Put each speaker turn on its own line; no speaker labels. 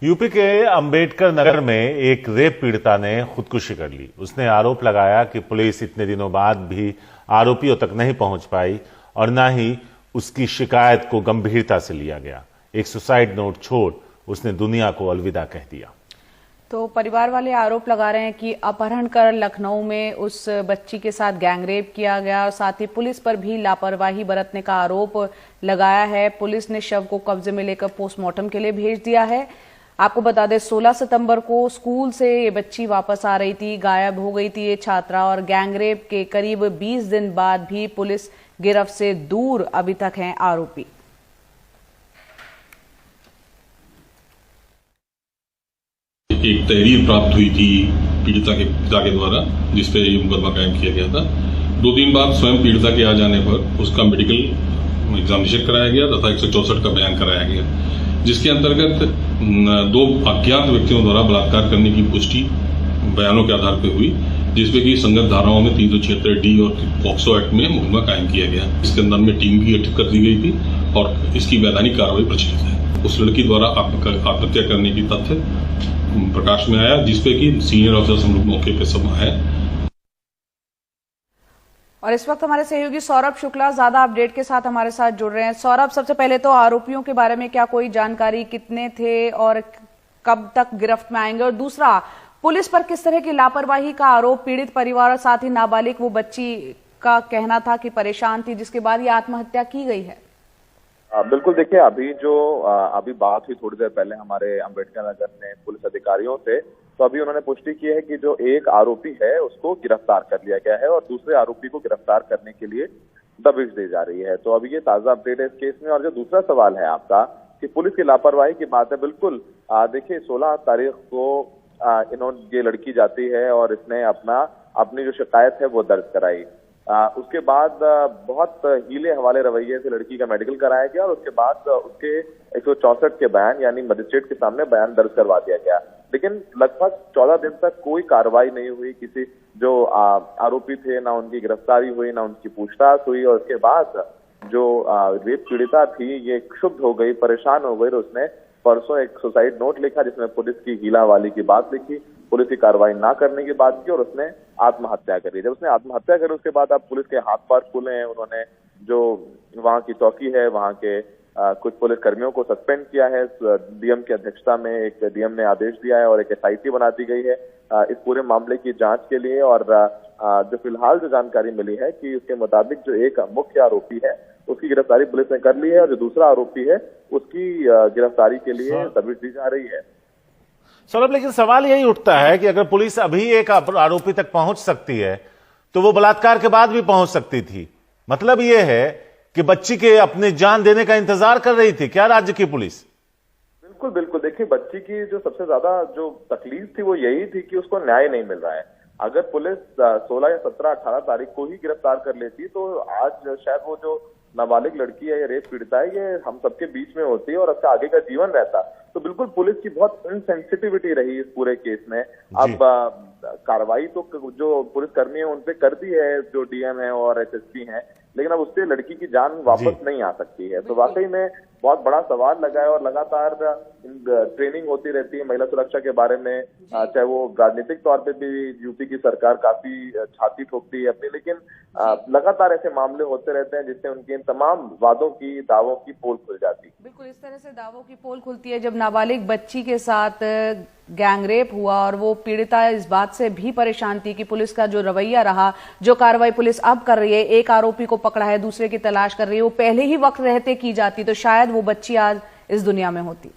UP के अंबेडकर नगर में एक रेप पीड़िता ने खुदकुशी कर ली। उसने आरोप लगाया कि पुलिस इतने दिनों बाद भी आरोपियों तक नहीं पहुंच पाई और न ही उसकी शिकायत को गंभीरता से लिया गया। एक सुसाइड नोट छोड़ उसने दुनिया को अलविदा कह दिया।
तो परिवार वाले आरोप लगा रहे हैं कि अपहरण कर लखनऊ में उस बच्ची के साथ गैंगरेप किया गया और साथ ही पुलिस पर भी लापरवाही बरतने का आरोप लगाया है। पुलिस ने शव को कब्जे में लेकर पोस्टमार्टम के लिए भेज दिया है। आपको बता दें 16 सितंबर को स्कूल से ये बच्ची वापस आ रही थी, गायब हो गई थी ये छात्रा और गैंगरेप के करीब 20 दिन बाद भी पुलिस गिरफ्त से दूर अभी तक हैं आरोपी।
एक तहरीर प्राप्त हुई थी पीड़िता के पिता के द्वारा जिसपे ये मुकदमा कायम किया गया था। 2 दिन बाद स्वयं पीड़िता के आ जाने पर उसका मेडिकल एग्जामिनेशन कराया गया तथा 164 का बयान कराया गया, जिसके अंतर्गत 2 अज्ञात व्यक्तियों द्वारा बलात्कार करने की पुष्टि बयानों के आधार पर हुई, जिसपे कि संगत धाराओं में 376D और पॉक्सो एक्ट में मुकदमा कायम किया गया। इसके अंदर में टीम भी गठित कर दी गई थी और इसकी वैधानिक कार्रवाई प्रचलित है। उस लड़की द्वारा आत्महत्या करने की तथ्य प्रकाश में आया, जिसपे कि सीनियर ऑफिसर्स हम लोग मौके पे सब है।
और इस वक्त हमारे सहयोगी सौरभ शुक्ला ज्यादा अपडेट के साथ हमारे साथ जुड़ रहे हैं। सौरभ, सबसे पहले तो आरोपियों के बारे में क्या कोई जानकारी, कितने थे और कब तक गिरफ्त में आएंगे, और दूसरा पुलिस पर किस तरह की लापरवाही का आरोप पीड़ित परिवार और साथ ही नाबालिग वो बच्ची का कहना था कि परेशान थी जिसके बाद ये आत्महत्या की गई है?
बिल्कुल, देखिए अभी बात हुई थोड़ी देर पहले हमारे अंबेडकर नगर में पुलिस अधिकारियों से, तो अभी उन्होंने पुष्टि की है कि जो एक आरोपी है उसको गिरफ्तार कर लिया गया है और दूसरे आरोपी को गिरफ्तार करने के लिए दबिश दी जा रही है। तो अभी ये ताजा अपडेट है इस केस में। और जो दूसरा सवाल है आपका कि पुलिस की लापरवाही की बात है, बिल्कुल देखिए 16 तारीख को ये लड़की जाती है और इसने अपनी जो शिकायत है वो दर्ज कराई। उसके बाद बहुत हीले हवाले रवैये से लड़की का मेडिकल कराया गया और उसके बाद उसके 164 के बयान यानी मजिस्ट्रेट के सामने बयान दर्ज करवा दिया गया। लेकिन लगभग 14 दिन तक कोई कार्रवाई नहीं हुई। किसी जो आरोपी थे ना उनकी गिरफ्तारी हुई ना उनकी पूछताछ हुई। और उसके बाद जो रेप पीड़िता थी ये क्षुब्ध हो गई, परेशान हो गई, तो उसने परसों एक सुसाइड नोट लिखा जिसमें पुलिस की हीलावाली की बात लिखी, पुलिस की कार्रवाई ना करने की बात की और उसने आत्महत्या करी। जब उसने आत्महत्या करी उसके बाद अब पुलिस के हाथ पांव खुले हैं। उन्होंने जो वहां की चौकी है वहां के कुछ पुलिस कर्मियों को सस्पेंड किया है। डीएम की अध्यक्षता में एक डीएम ने आदेश दिया है और एक एसआईटी बना दी गई है इस पूरे मामले की जांच के लिए। और जो फिलहाल जो जानकारी मिली है कि उसके मुताबिक जो एक मुख्य आरोपी है उसकी गिरफ्तारी पुलिस ने कर ली है और जो दूसरा आरोपी है उसकी गिरफ्तारी के लिए दबिश दी जा रही है।
सौरभ, लेकिन सवाल यही उठता है कि अगर पुलिस अभी एक आरोपी तक पहुंच सकती है तो वो बलात्कार के बाद भी पहुंच सकती थी। मतलब ये है कि बच्ची के अपनी जान देने का इंतजार कर रही थी क्या राज्य की पुलिस?
बिल्कुल बिल्कुल, देखिए बच्ची की जो सबसे ज्यादा जो तकलीफ थी वो यही थी कि उसको न्याय नहीं मिल रहा है। अगर पुलिस 16 या 17, 18 तारीख को ही गिरफ्तार कर लेती तो आज शायद वो जो नाबालिग लड़की है या रेप पीड़िता है ये हम सबके बीच में होती है और उसका आगे का जीवन रहता। तो बिल्कुल पुलिस की बहुत इनसेंसिटिविटी रही इस पूरे केस में। अब कार्रवाई तो जो पुलिस कर्मी है उनपे कर दी है, जो डीएम है और एसएसपी हैं, लेकिन अब उससे लड़की की जान वापस नहीं आ सकती है। तो वाकई में बहुत बड़ा सवाल लगा है और लगातार ट्रेनिंग होती रहती है महिला सुरक्षा के बारे में, चाहे वो राजनीतिक तौर पे भी यूपी की सरकार काफी छाती ठोकती है अपनी, लेकिन लगातार ऐसे मामले होते रहते हैं जिससे उनके इन तमाम वादों की, दावों की पोल खुल जाती है।
बिल्कुल इस तरह से दावों की पोल खुलती है जब नाबालिग बच्ची के साथ गैंगरेप हुआ और वो पीड़िता इस बात से भी परेशान थी कि पुलिस का जो रवैया रहा, जो कार्रवाई पुलिस अब कर रही है, एक आरोपी को पकड़ा है, दूसरे की तलाश कर रही है, वो पहले ही वक्त रहते की जाती तो शायद वो बच्ची आज इस दुनिया में होती।